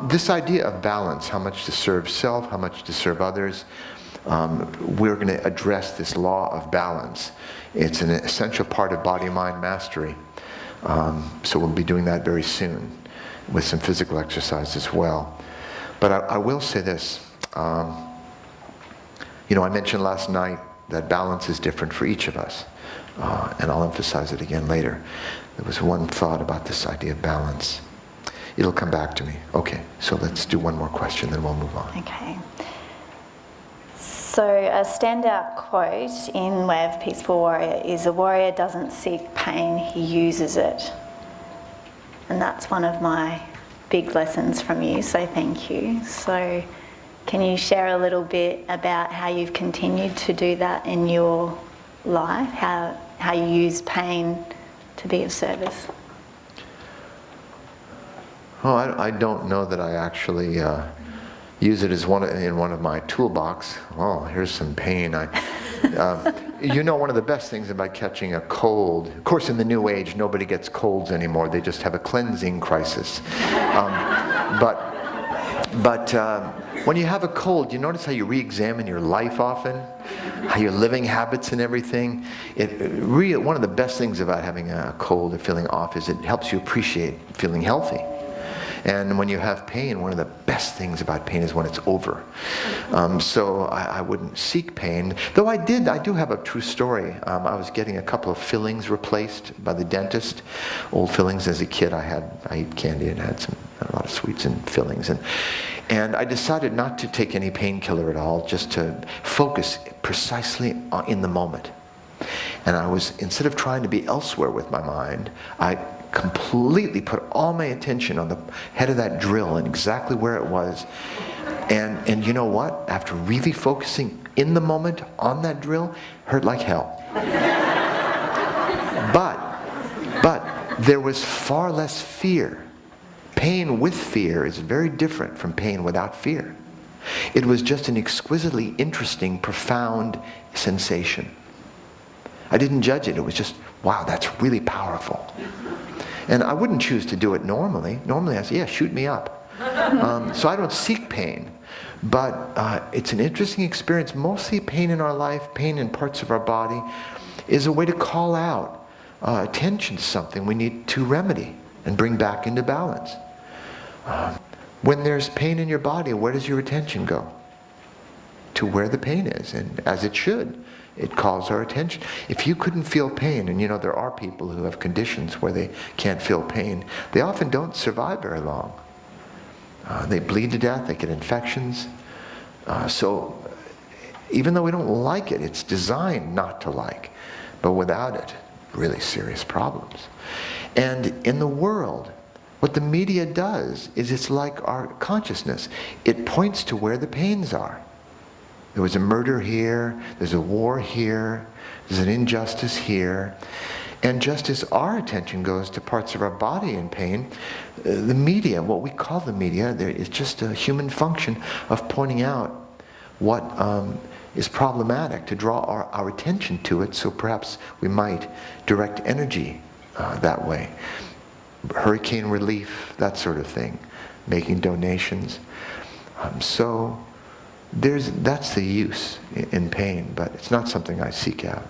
This idea of balance, how much to serve self, how much to serve others, we're going to address this law of balance. It's an essential part of body-mind mastery. So we'll be doing that very soon with some physical exercise as well. But I will say this. You know, I mentioned last night that balance is different for each of us. And I'll emphasize it again later. There was one thought about this idea of balance. It'll come back to me. Okay, so let's do one more question, then we'll move on. Okay. So a standout quote in Way of Peaceful Warrior is, "A warrior doesn't seek pain, he uses it." And that's one of my big lessons from you, so thank you. So can you share a little bit about how you've continued to do that in your life, how you use pain to be of service? Oh, I don't know that I actually use it as in one of my toolbox. Oh, here's some pain. You know, one of the best things about catching a cold, of course in the new age nobody gets colds anymore, they just have a cleansing crisis. But when you have a cold, you notice how you re-examine your life often, how your living habits and everything. One of the best things about having a cold or feeling off is it helps you appreciate feeling healthy. And when you have pain, one of the best things about pain is when it's over. So I wouldn't seek pain, though I do have a true story. I was getting a couple of fillings replaced by the dentist. Old fillings as a kid. I ate candy and had a lot of sweets and fillings. And I decided not to take any painkiller at all, just to focus precisely in the moment. And instead of trying to be elsewhere with my mind, I completely put all my attention on the head of that drill and exactly where it was. And you know what? After really focusing in the moment on that drill, hurt like hell. But there was far less fear. Pain with fear is very different from pain without fear. It was just an exquisitely interesting, profound sensation. I didn't judge it. It was just, wow, that's really powerful. And I wouldn't choose to do it normally. Normally I say, yeah, shoot me up. So I don't seek pain. But it's an interesting experience. Mostly pain in our life, pain in parts of our body, is a way to call out attention to something we need to remedy and bring back into balance. When there's pain in your body, where does your attention go? To where the pain is, and as it should. It calls our attention. If you couldn't feel pain, and you know there are people who have conditions where they can't feel pain, they often don't survive very long. They bleed to death, they get infections. So even though we don't like it, it's designed not to like. But without it, really serious problems. And in the world, what the media does is it's like our consciousness. It points to where the pains are. There was a murder here, there's a war here, there's an injustice here. And just as our attention goes to parts of our body in pain, the media, what we call the media, is just a human function of pointing out what is problematic, to draw our attention to it, so perhaps we might direct energy that way. Hurricane relief, that sort of thing, making donations. So that's the use in pain, but it's not something I seek out.